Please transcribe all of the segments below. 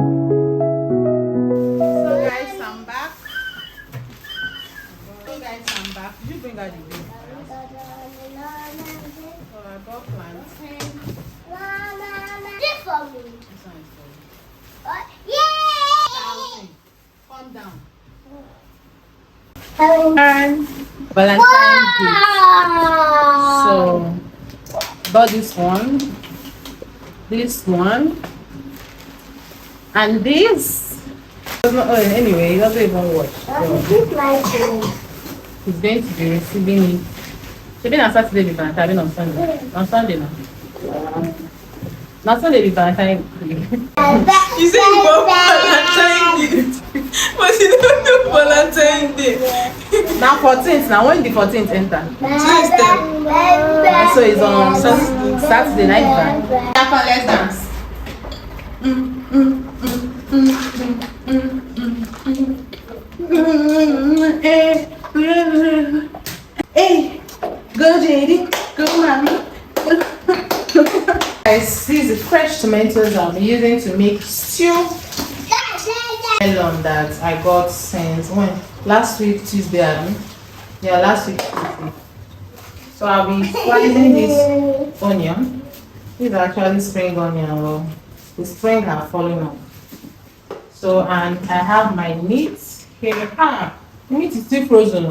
So guys, I'm back. Did you bring out the bill? So I bought plantain. This one is for you. Yeah! Calm down. Valentine's gift. So bought this one, and this. Anyway, he doesn't even watch. So he's going to be receiving it. She's been on Saturday with Valentine, on Sunday. On Sunday now. Not Sunday with Valentine. You say you bought Valentine gift, but you don't know Valentine Day. Now 14th. Now when the 14th enter? Tuesday. So it's on Saturday night. Let's dance. Hey, go JD, go mommy. Guys, these are fresh tomatoes I'm using to make stew. Melon that I got since when? Last week Tuesday, yeah, last week Tuesday. So I'll be slicing this onion. These are actually spring onion. Well, the spring have fallen off. So, and I have my meat here. The meat is still frozen.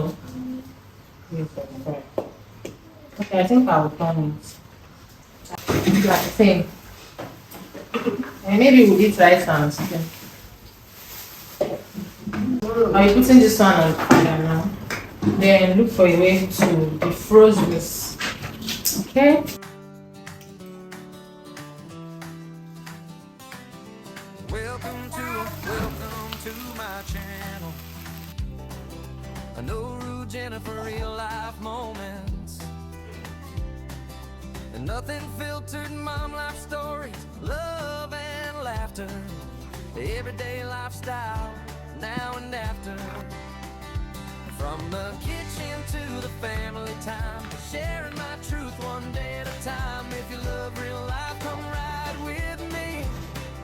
Okay, I think I will turn it. Like the same. And maybe we'll eat rice and chicken. Are you putting this one on fire now? Then look for a way to defrost this. Okay? Welcome to my channel. I know Rude Jennifer real life moments. And nothing filtered, mom life stories, love and laughter. Everyday lifestyle, now and after. From the kitchen to the family time, sharing my truth one day at a time. If you love real life, come ride with me.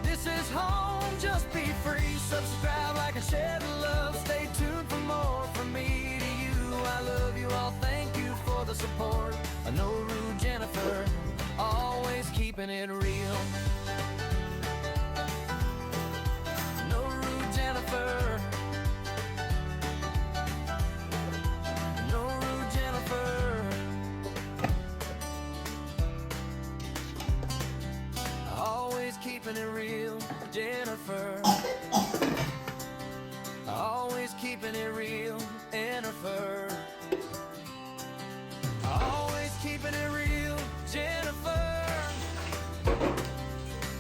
This is home, just be free. Subscribe, like, and share the love. Stay tuned for more from me to you. I love you all, thank you for the support. I know Rude Jennifer, always keeping it real. No Rude Jennifer. No Rude Jennifer. Always keeping it real, Jennifer. Always keeping it real, Jennifer. Always keeping it real, Jennifer.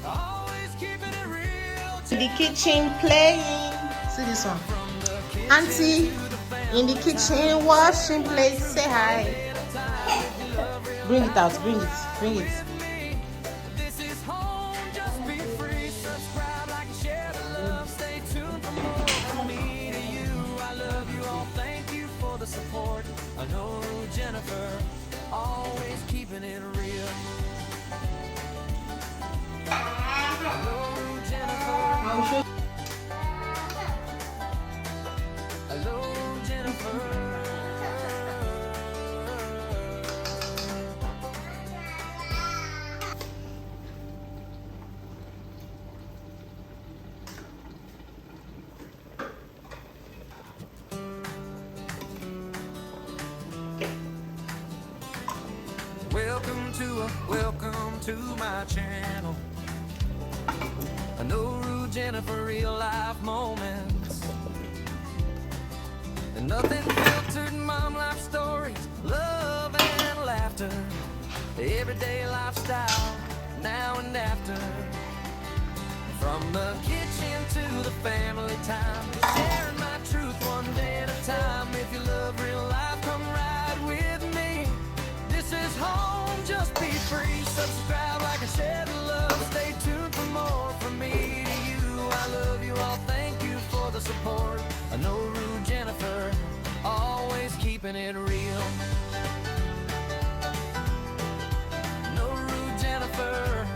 Always keeping it real. The kitchen playing. See this one. Auntie in the kitchen washing plates. Say hi. Bring it out. Bring it. Bring it. This is home, just be free. Subscribe, like, and share the love. Stay tuned for more from me to you. I love you all, thank you for the support. I know Jennifer, always keeping it real. I know Jennifer. Hello, Jennifer. Welcome to my channel. I know Rude Jennifer real life moments. And nothing filtered, mom life stories, love and laughter. Everyday lifestyle, now and after. From the kitchen to the family time, sharing my truth one day at a time. If you love real life, come ride with me. This is home, just be free. Subscribe, like, and share the love. Stay tuned for more from me to you. I love you all, thank you for the support. I know Rude Jennifer, always keeping it real. No Rude Jennifer.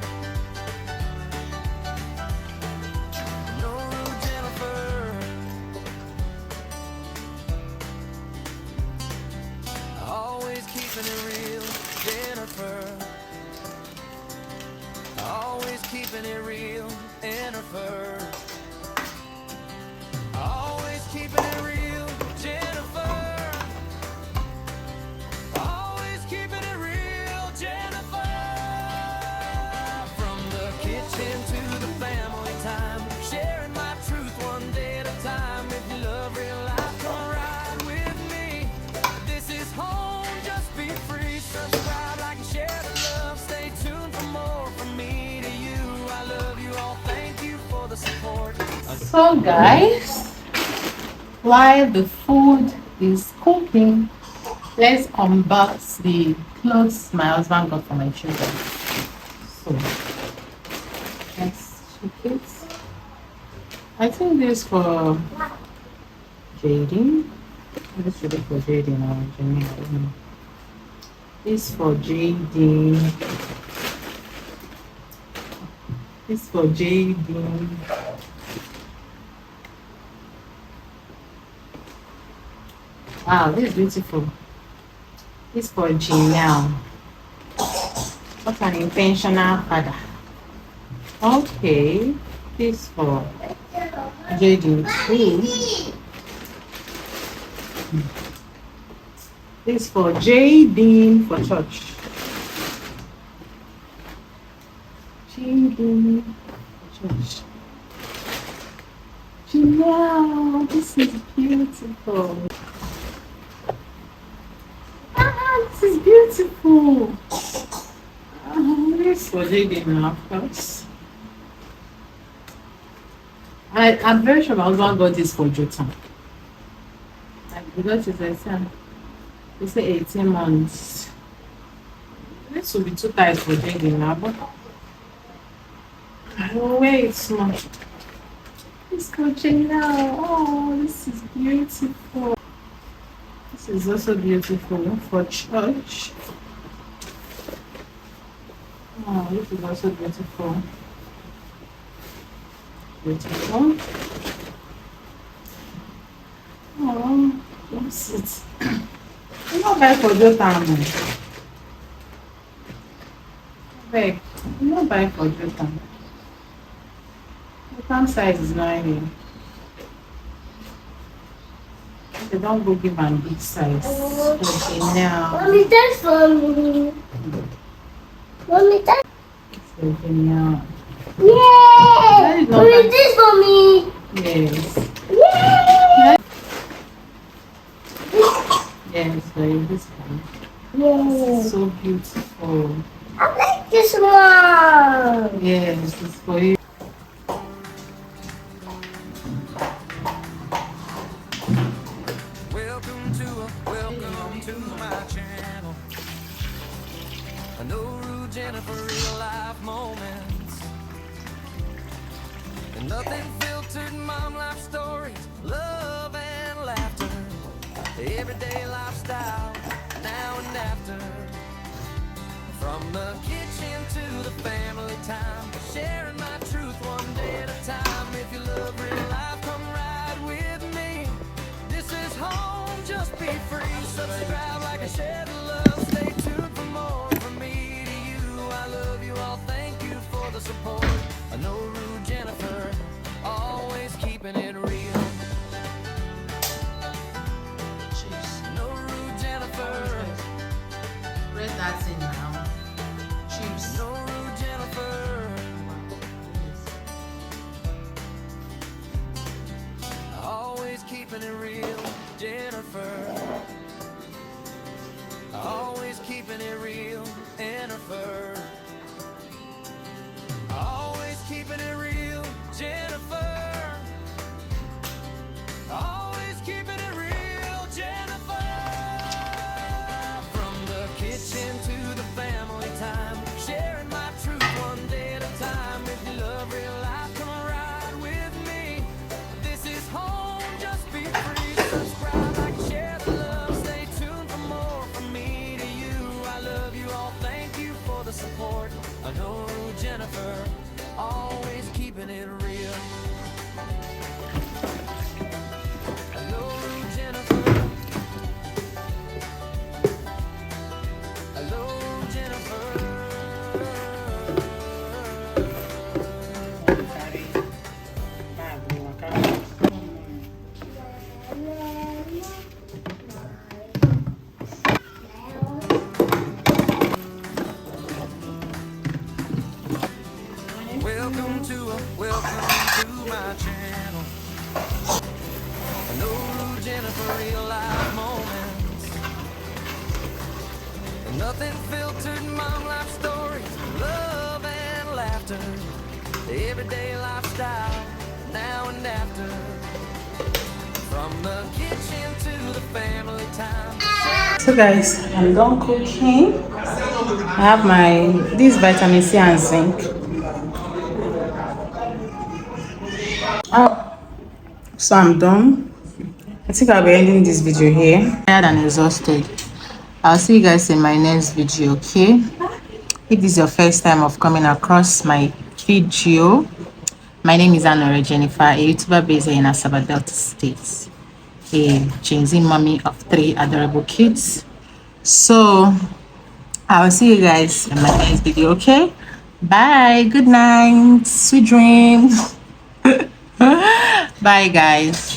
So guys, while the food is cooking, let's unbox the clothes my husband got for my children. So let's check it. I think this for Jaden. This should be for Jaden or Jenny. I don't know. This for Jaden. This for Jaden. Wow, this is beautiful. This for Janelle. What an intentional father. Okay, this for Jaden too. This for Jaden for church. Jaden for church. Janelle, this is beautiful. This is beautiful. This for Jaden now, of course. I'm very sure my husband got this for Jotam. Because it's a son. They say 18 months. This will be too tight for Jaden now, but I will wait small. This for Janelle. Oh, this is beautiful. This is also beautiful for church. Oh, this is also beautiful. Beautiful. Oh, what's it? You not buy for Jotam. Beg, you not buy for Jotam. Jotam size is not any. They don't go give them big size. Okay, now. Mommy, that's for me. Mommy, that's Okay, now. yay! That is not Mommy, bad. this for me. Yes. Yay! Yes, very this one. Yay! So beautiful. I like this one. Yes, it's for you. Welcome to my channel. I know Rude Jennifer real life moments. And nothing filtered, mom life stories, love and laughter. Everyday lifestyle, now and after. From the kitchen to the family time, sharing my truth one day at a time. If you love real life, come ride with me. This is home, just be free. Subscribe, like, and share the love. Stay tuned for more from me to you. I love you all, thank you for the support. I know Rude Jennifer, always keeping it real. No Rude Jennifer. Where's that in now? Chips. No Rude Jennifer. Always keeping it real, Jennifer. Always keeping it real, Jennifer. Always keeping it real, Jennifer. Always keeping it real, Jennifer. From the kitchen to the family time, sharing my truth one day at a time. If you love real life, come ride with me. This is home, just be free. Subscribe, like, share the love. Stay tuned for more from me to you. I love you all, thank you for the support. I know Jennifer, always keeping it real. Hello, Jennifer. Hello, Jennifer. Welcome to my channel. I know Jennifer real life moments. And nothing filtered, mom life stories, love and laughter. The everyday lifestyle, now and now. From the kitchen to the family time. So guys, I'm done cooking. I have my this vitamin C and zinc. So I'm done. I think I'll be ending this video here. Tired and exhausted. I'll see you guys in my next video, okay? If this is your first time of coming across my video, my name is Anore Jennifer, a YouTuber based in Asaba Delta State, a Gen Z mommy of 3 adorable kids. So I'll see you guys in my next video, okay? Bye, good night, sweet dreams. Bye guys.